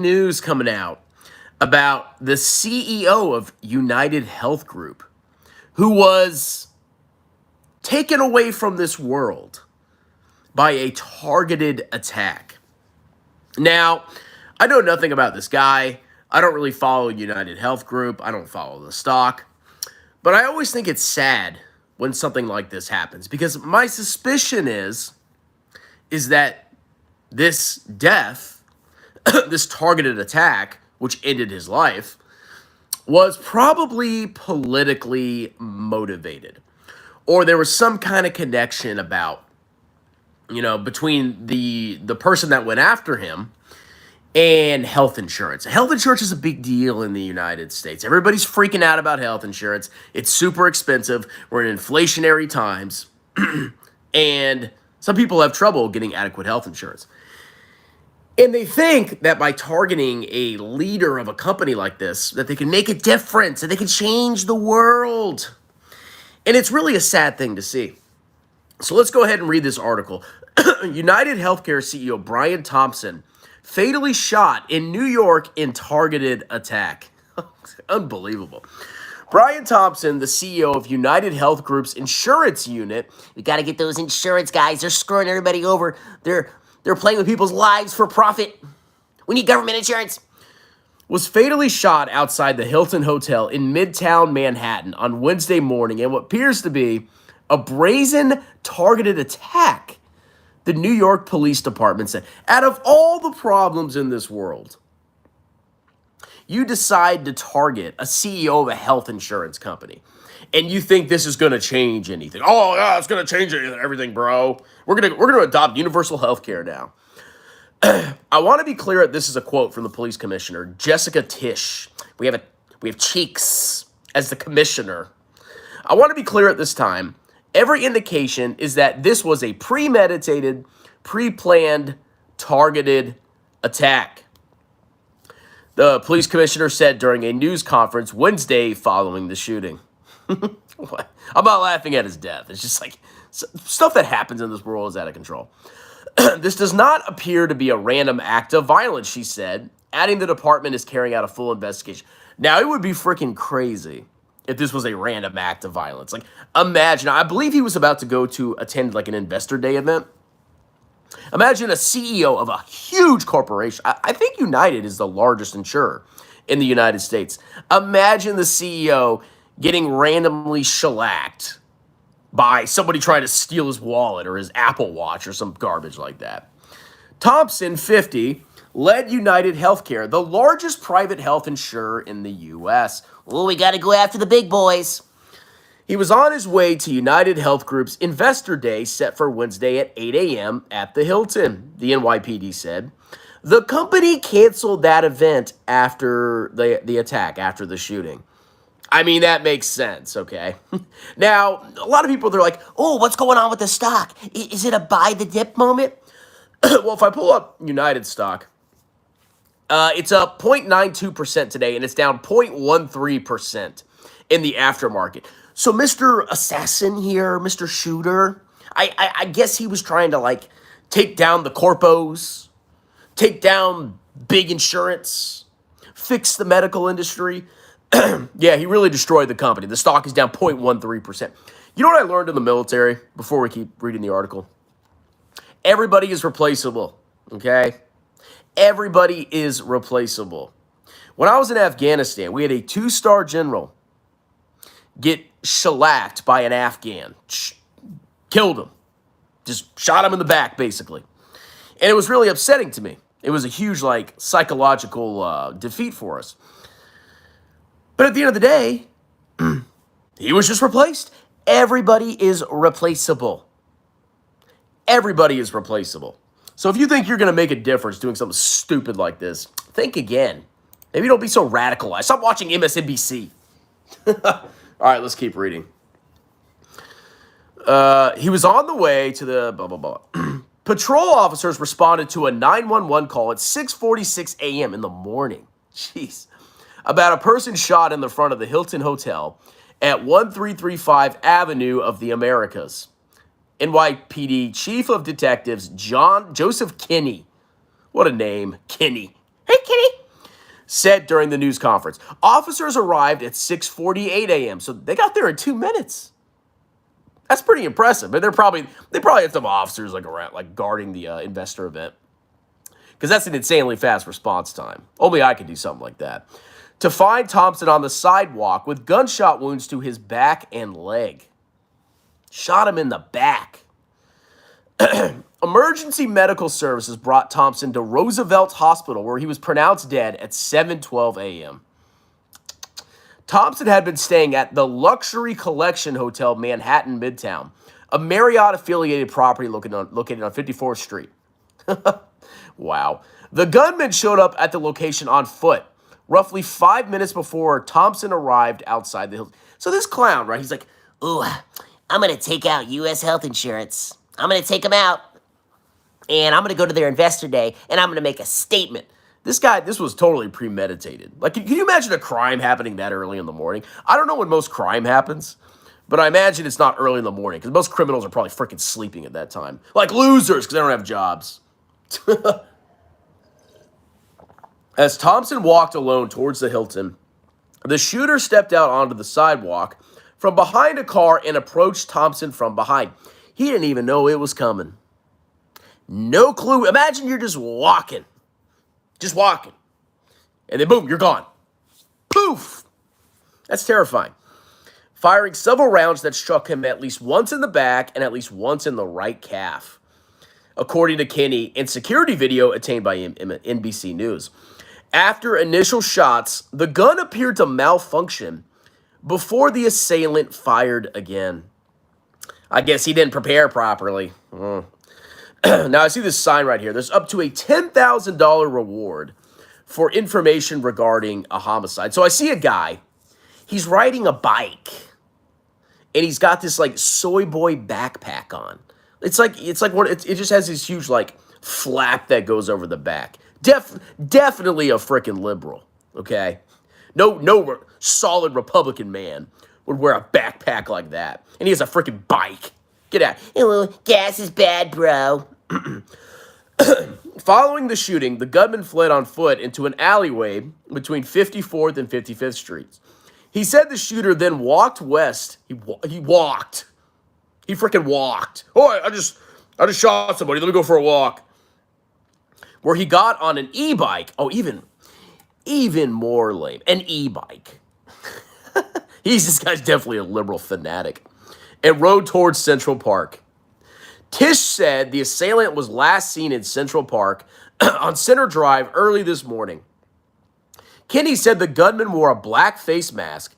News coming out about the CEO of United Health Group who was taken away from this world by a targeted attack. Now, I know nothing about this guy. I don't really follow United Health Group. I don't follow the stock. But I always think it's sad when something like this happens because my suspicion is that this death, this targeted attack, which ended his life, was probably politically motivated. Or there was some kind of connection between the person that went after him and health insurance. Health insurance is a big deal in the United States. Everybody's freaking out about health insurance. It's super expensive. We're in inflationary times. And some people have trouble getting adequate health insurance. And they think that by targeting a leader of a company like this, that they can make a difference and they can change the world. And it's really a sad thing to see. So let's go ahead and read this article. Unitedhealthcare CEO Brian Thompson fatally shot in New York in targeted attack. Unbelievable. Brian Thompson, the CEO of United Health Group's insurance unit, we got to get those insurance guys. They're screwing everybody over. They're playing with people's lives for profit. We need government insurance. Was fatally shot outside the Hilton Hotel in Midtown Manhattan on Wednesday morning in what appears to be a brazen targeted attack. The New York Police Department said, out of all the problems in this world, you decide to target a CEO of a health insurance company, and you think this is going to change anything. Oh, yeah, it's going to change everything, bro. We're going to adopt universal health care now. I want to be clear that this is a quote from the police commissioner, Jessica Tisch. We have Cheeks as the commissioner. I want to be clear at this time. Every indication is that this was a premeditated, pre-planned, targeted attack. The police commissioner said during a news conference Wednesday following the shooting. I'm not laughing at his death. It's just like stuff that happens in this world is out of control. This does not appear to be a random act of violence, she said, adding the department is carrying out a full investigation. Now, it would be freaking crazy if this was a random act of violence. Like, imagine, I believe he was about to go to attend like an investor day event. Imagine a CEO of a huge corporation. I think United is the largest insurer in the United States. Imagine the CEO getting randomly shellacked by somebody trying to steal his wallet or his Apple Watch or some garbage like that. Thompson, 50, led United Healthcare, the largest private health insurer in the U.S. Oh, we got to go after the big boys. He was on his way to United Health Group's Investor Day set for Wednesday at 8 a.m. at the Hilton, the NYPD said. The company canceled that event after the attack, after the shooting. I mean, that makes sense, okay? Now, a lot of people, they're like, oh, what's going on with the stock? Is it a buy the dip moment? Well, if I pull up United stock, it's up 0.92% today, and it's down 0.13% in the aftermarket. So Mr. Assassin here, Mr. Shooter, I guess he was trying to, like, take down the corpos, take down big insurance, fix the medical industry. Yeah, he really destroyed the company. The stock is down 0.13%. You know what I learned in the military before we keep reading the article? Everybody is replaceable, okay? Everybody is replaceable. When I was in Afghanistan, we had a 2-star general get shellacked by an Afghan. Killed him. Just shot him in the back, basically. And it was really upsetting to me. It was a huge, like, psychological defeat for us. But at the end of the day, he was just replaced. Everybody is replaceable. Everybody is replaceable. So if you think you're going to make a difference doing something stupid like this, think again. Maybe don't be so radicalized. Stop watching MSNBC. All right, let's keep reading. He was on the way to the blah, blah, blah. Patrol officers responded to a 911 call at 6:46 a.m. in the morning. Jeez. About a person shot in the front of the Hilton Hotel at 1335 Avenue of the Americas. NYPD Chief of Detectives Joseph Kinney. What a name, Kinney. Hey, kitty, said during the news conference. Officers arrived at 6:48 a.m., so they got there in 2 minutes. That's pretty impressive. But they probably had some officers like around, like guarding the investor event, because that's an insanely fast response time. Only I could do something like that. To find Thompson on the sidewalk with gunshot wounds to his back and leg. Shot him in the back. Emergency medical services brought Thompson to Roosevelt Hospital, where he was pronounced dead at 7:12 a.m. Thompson had been staying at the Luxury Collection Hotel, Manhattan Midtown, a Marriott-affiliated property located on 54th Street. Wow. The gunman showed up at the location on foot, roughly 5 minutes before Thompson arrived outside the hill. So this clown, right, he's like, ooh, I'm going to take out U.S. health insurance. I'm going to take them out, and I'm going to go to their investor day, and I'm going to make a statement. This was totally premeditated. Like, can you imagine a crime happening that early in the morning? I don't know when most crime happens, but I imagine it's not early in the morning, because most criminals are probably freaking sleeping at that time. Like losers, because they don't have jobs. As Thompson walked alone towards the Hilton, the shooter stepped out onto the sidewalk from behind a car and approached Thompson from behind. He didn't even know it was coming. No clue. Imagine you're just walking. And then boom, you're gone. Poof! That's terrifying. Firing several rounds that struck him at least once in the back and at least once in the right calf, according to Kinney in security video obtained by NBC News. After initial shots, the gun appeared to malfunction before the assailant fired again. I guess he didn't prepare properly. Now, I see this sign right here. There's up to a $10,000 reward for information regarding a homicide. So I see a guy. He's riding a bike, and he's got this, like, soy boy backpack on. It just has this huge, like, flap that goes over the back. Definitely a freaking liberal, okay? No solid Republican man would wear a backpack like that. And he has a freaking bike. Get out. Ooh, gas is bad, bro. Following the shooting, the gunman fled on foot into an alleyway between 54th and 55th Streets. He said the shooter then walked west. He walked. He freaking walked. Oh, I just shot somebody. Let me go for a walk. Where he got on an e-bike. Oh, even more lame. An e-bike. This guy's definitely a liberal fanatic. And rode towards Central Park. Tish said the assailant was last seen in Central Park on Center Drive early this morning. Kinney said the gunman wore a black face mask,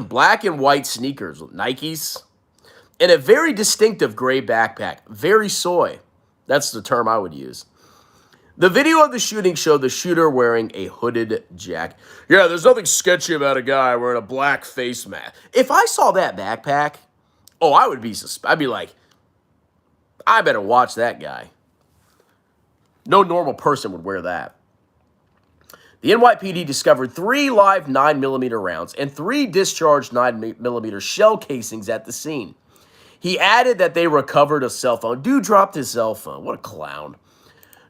black and white sneakers, Nikes, and a very distinctive gray backpack. Very soy. That's the term I would use. The video of the shooting showed the shooter wearing a hooded jacket. Yeah, there's nothing sketchy about a guy wearing a black face mask. If I saw that backpack, I would be I'd be like, I better watch that guy. No normal person would wear that. The NYPD discovered 3 live 9mm rounds and 3 discharged 9mm shell casings at the scene. He added that they recovered a cell phone. Dude dropped his cell phone. What a clown.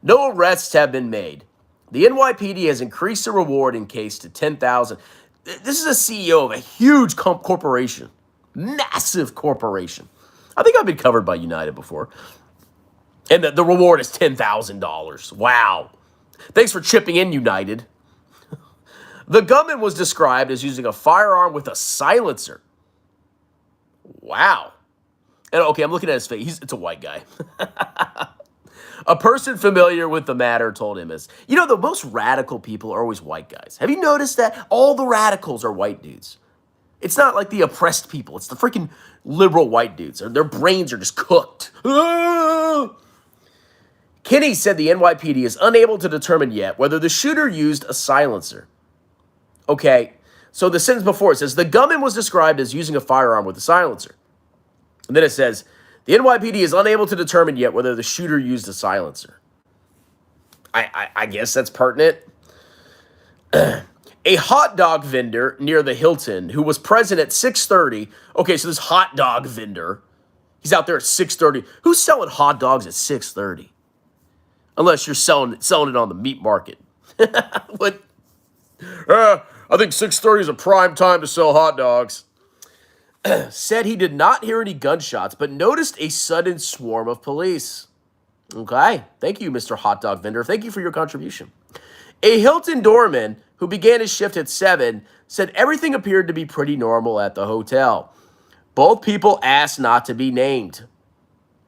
No arrests have been made. The NYPD has increased the reward in case to $10,000. This is a CEO of a huge corporation. Massive corporation. I think I've been covered by United before. And the reward is $10,000. Wow. Thanks for chipping in, United. The gunman was described as using a firearm with a silencer. Wow. And okay, I'm looking at his face. It's a white guy. A person familiar with the matter told him this. You know, the most radical people are always white guys. Have you noticed that? All the radicals are white dudes. It's not like the oppressed people. It's the freaking liberal white dudes. Their brains are just cooked. Kinney said the NYPD is unable to determine yet whether the shooter used a silencer. Okay, so the sentence before it says, the gunman was described as using a firearm with a silencer. And then it says, the NYPD is unable to determine yet whether the shooter used a silencer. I guess that's pertinent. A hot dog vendor near the Hilton who was present at 6:30. Okay, so this hot dog vendor, he's out there at 6:30. Who's selling hot dogs at 6:30? Unless you're selling it on the meat market. What? I think 6:30 is a prime time to sell hot dogs. Said he did not hear any gunshots, but noticed a sudden swarm of police. Okay. Thank you, Mr. Hot Dog Vendor. Thank you for your contribution. A Hilton doorman who began his shift at 7 said everything appeared to be pretty normal at the hotel. Both people asked not to be named.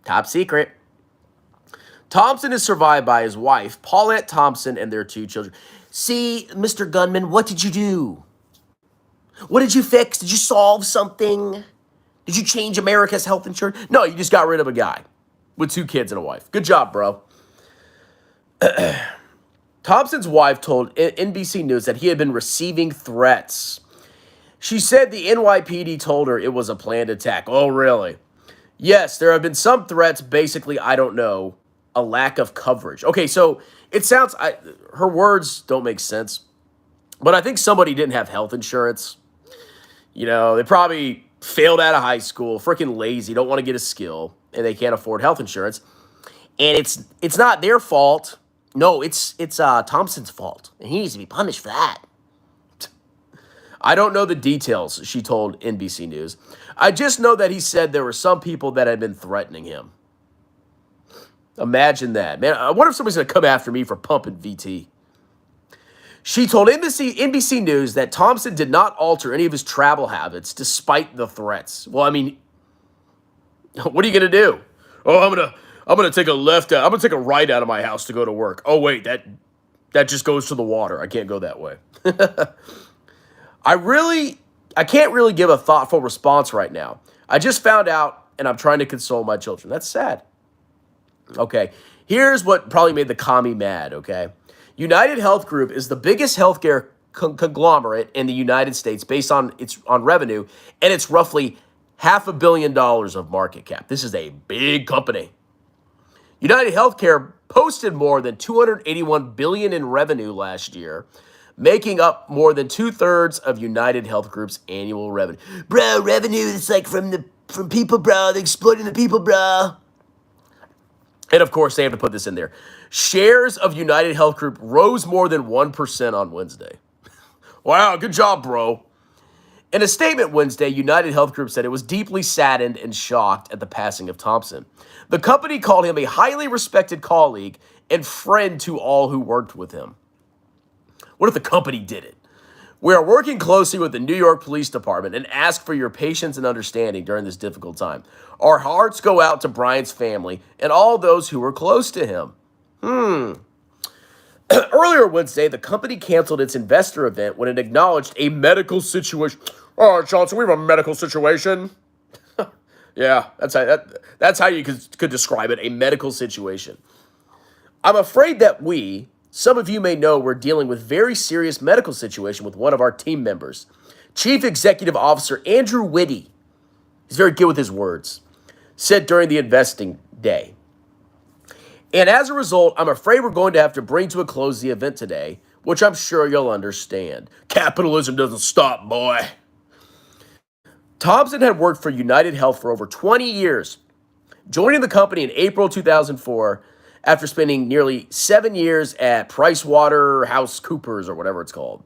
Top secret. Thompson is survived by his wife, Paulette Thompson, and their 2 children. See, Mr. Gunman, what did you do? What did you fix? Did you solve something? Did you change America's health insurance? No, you just got rid of a guy with 2 kids and a wife. Good job, bro. Thompson's wife told NBC News that he had been receiving threats. She said the NYPD told her it was a planned attack. Oh, really? Yes, there have been some threats. Basically, I don't know, a lack of coverage. Okay, so it sounds, her words don't make sense, but I think somebody didn't have health insurance. You know, they probably failed out of high school, freaking lazy, don't want to get a skill, and they can't afford health insurance. And it's not their fault. No, it's Thompson's fault, and he needs to be punished for that. I don't know the details, she told NBC News. I just know that he said there were some people that had been threatening him. Imagine that. Man, I wonder if somebody's going to come after me for pumping VT. She told NBC News that Thompson did not alter any of his travel habits despite the threats. Well, I mean, what are you going to do? Oh, I'm gonna take a left out. I'm gonna take a right out of my house to go to work. Oh wait, that just goes to the water. I can't go that way. I can't really give a thoughtful response right now. I just found out and I'm trying to console my children. That's sad. Okay, here's what probably made the commie mad, okay? United Health Group is the biggest healthcare conglomerate in the United States based on revenue, and it's roughly $500 million of market cap. This is a big company. Unitedhealthcare posted more than $281 billion in revenue last year, making up more than 2/3 of United Health Group's annual revenue. Bro, revenue is like from people, bro. They're exploiting the people, bro. And of course, they have to put this in there. Shares of United Health Group rose more than 1% on Wednesday. Wow, good job, bro. In a statement Wednesday, United Health Group said it was deeply saddened and shocked at the passing of Thompson. The company called him a highly respected colleague and friend to all who worked with him. What if the company did it? We are working closely with the New York Police Department and ask for your patience and understanding during this difficult time. Our hearts go out to Brian's family and all those who were close to him. Earlier Wednesday, the company canceled its investor event when it acknowledged a medical situation. Oh, Johnson, we have a medical situation. Yeah, that's how you could describe it, a medical situation. I'm afraid that some of you may know we're dealing with very serious medical situation with one of our team members. Chief Executive Officer Andrew Whitty, he's very good with his words, said during the investing day. And as a result, I'm afraid we're going to have to bring to a close the event today, which I'm sure you'll understand. Capitalism doesn't stop, boy. Thompson had worked for United Health for over 20 years, joining the company in April 2004 after spending nearly 7 years at PricewaterhouseCoopers or whatever it's called.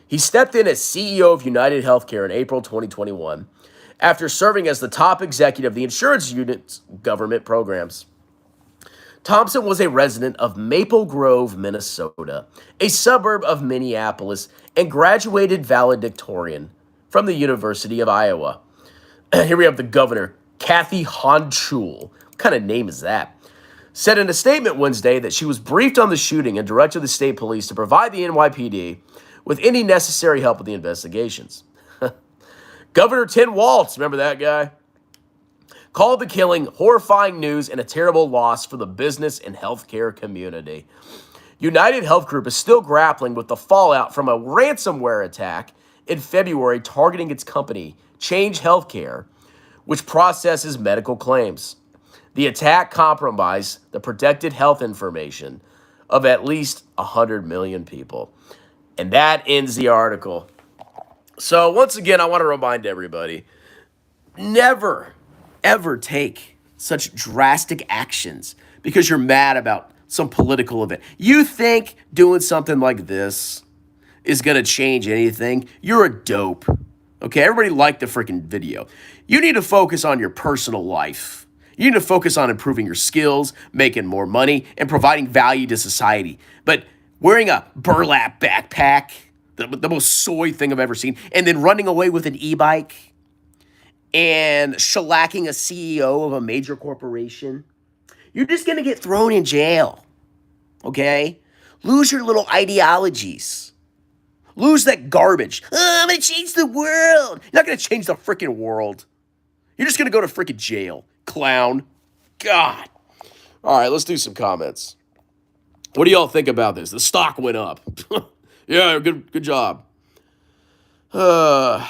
He stepped in as CEO of United Healthcare in April 2021 after serving as the top executive of the insurance unit's government programs. Thompson was a resident of Maple Grove, Minnesota, a suburb of Minneapolis, and graduated valedictorian from the University of Iowa. Here we have the governor, Kathy Hochul. What kind of name is that? Said in a statement Wednesday that she was briefed on the shooting and directed the state police to provide the NYPD with any necessary help with the investigations. Governor Tim Walz, remember that guy? Called the killing horrifying news and a terrible loss for the business and healthcare community. United Health Group is still grappling with the fallout from a ransomware attack in February targeting its company, Change Healthcare, which processes medical claims. The attack compromised the protected health information of at least 100 million people. And that ends the article. So once again, I want to remind everybody, never, ever take such drastic actions because you're mad about some political event. You think doing something like this is going to change anything? You're a dope. Okay, everybody liked the freaking video. You need to focus on your personal life. You need to focus on improving your skills, making more money, and providing value to society. But wearing a burlap backpack, the most soy thing I've ever seen, and then running away with an e-bike and shellacking a CEO of a major corporation, you're just going to get thrown in jail. Okay? Lose your little ideologies. Lose that garbage. Oh, I'm going to change the world. You're not going to change the freaking world. You're just going to go to freaking jail. Clown. God. All right, let's do some comments. What do y'all think about this? The stock went up. Yeah, good job. Zello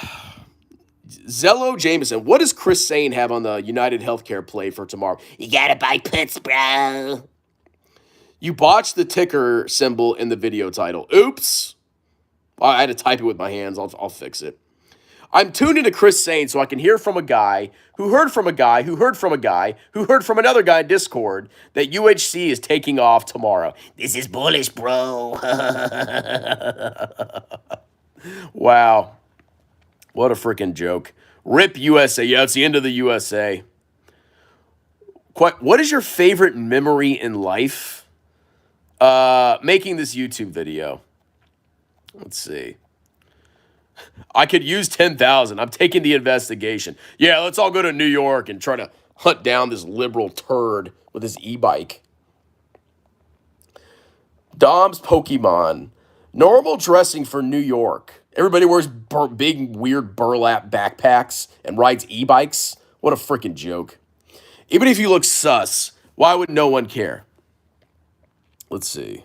Jameson, what does Chris Sane have on the Unitedhealthcare play for tomorrow? You gotta buy puts, bro. You botched the ticker symbol in the video title. Oops. I had to type it with my hands. I'll fix it. I'm tuned into Chris Sane so I can hear from a guy who heard from a guy who heard from a guy who heard from another guy in Discord that UHC is taking off tomorrow. This is bullish, bro. Wow. What a freaking joke. RIP USA. Yeah, it's the end of the USA. What is your favorite memory in life? Making this YouTube video. Let's see. I could use 10,000. I'm taking the investigation. Yeah, let's all go to New York and try to hunt down this liberal turd with his e-bike. Dom's Pokemon. Normal dressing for New York. Everybody wears big, weird burlap backpacks and rides e-bikes. What a freaking joke. Even if you look sus, why would no one care? Let's see.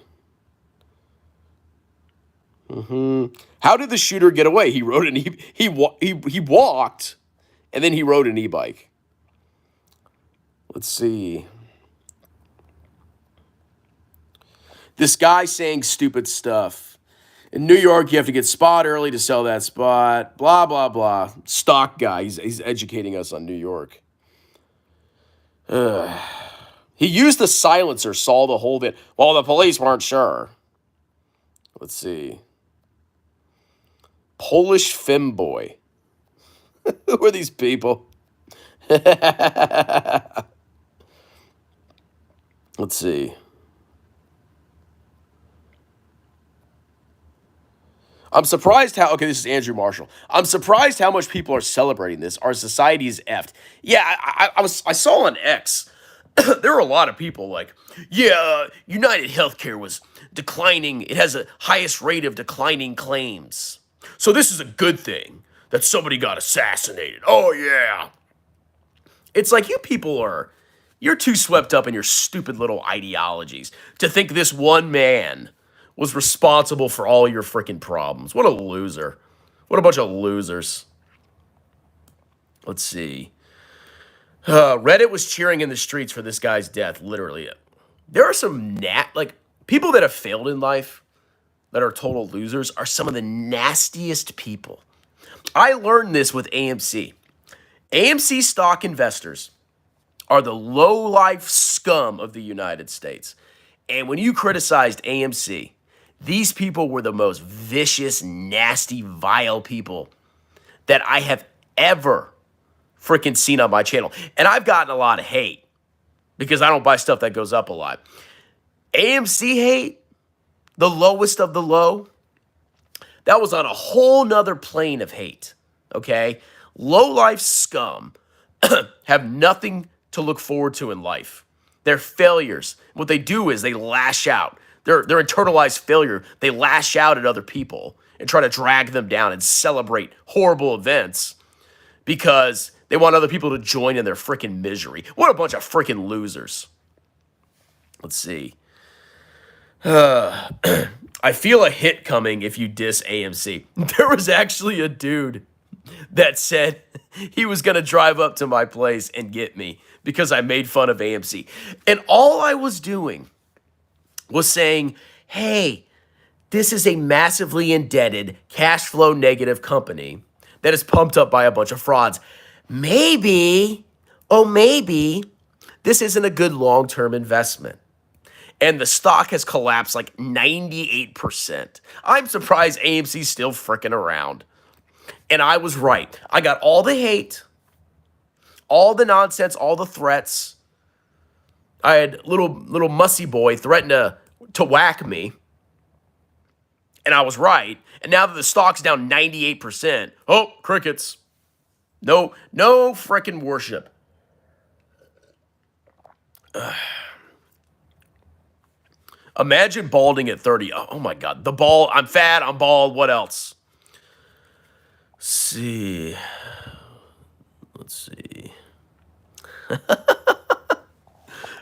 How did the shooter get away? He rode an he walked, and then he rode an e-bike. Let's see. This guy saying stupid stuff. In New York, you have to get spot early to sell that spot. Blah, blah, blah. Stock guy. He's educating us on New York. He used the silencer, saw the whole bit. Well, the police weren't sure. Let's see. Polish femboy. Who are these people? Let's see. I'm surprised how, okay, this is Andrew Marshall. I'm surprised how much people are celebrating this. Our society is effed. Yeah, I saw on X, there were a lot of people like, yeah, Unitedhealthcare was declining. It has the highest rate of declining claims. So this is a good thing that somebody got assassinated. Oh, yeah. It's like you people you're too swept up in your stupid little ideologies to think this one man was responsible for all your freaking problems. What a loser. What a bunch of losers. Let's see. Reddit was cheering in the streets for this guy's death, literally. There are some people that have failed in life that are total losers are some of the nastiest people. I learned this with AMC. AMC stock investors are the low-life scum of the United States. And when you criticized AMC, these people were the most vicious, nasty, vile people that I have ever freaking seen on my channel. And I've gotten a lot of hate because I don't buy stuff that goes up a lot. AMC hate, the lowest of the low, that was on a whole nother plane of hate, okay? Low-life scum have nothing to look forward to in life. They're failures. What they do is they lash out. Their internalized failure, they lash out at other people and try to drag them down and celebrate horrible events because they want other people to join in their freaking misery. What a bunch of freaking losers. Let's see. I feel a hit coming if you diss AMC. There was actually a dude that said he was going to drive up to my place and get me because I made fun of AMC. And all I was doing was saying, hey, this is a massively indebted, cash flow negative company that is pumped up by a bunch of frauds. Maybe, this isn't a good long-term investment. and the stock has collapsed like 98%. I'm surprised AMC's still freaking around. And I was right. I got all the hate, all the nonsense, all the threats. I had little mussy boy threaten to whack me. And I was right. And now that the stock's down 98%, oh, crickets. No frickin' worship. Imagine balding at 30. Oh my God. The bald, I'm fat, I'm bald, what else? Let's see.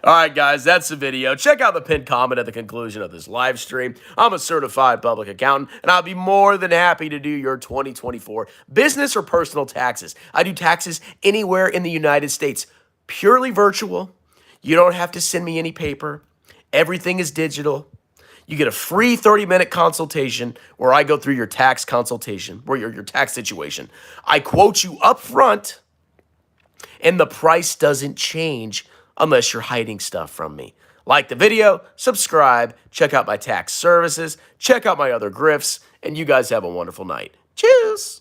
All right, guys, that's the video. Check out the pinned comment at the conclusion of this live stream. I'm a certified public accountant, and I'll be more than happy to do your 2024 business or personal taxes. I do taxes anywhere in the United States, purely virtual. You don't have to send me any paper. Everything is digital. You get a free 30-minute consultation where I go through your tax consultation, where your tax situation. I quote you up front, and the price doesn't change unless you're hiding stuff from me. Like the video, subscribe, check out my tax services, check out my other grifts, and you guys have a wonderful night. Cheers!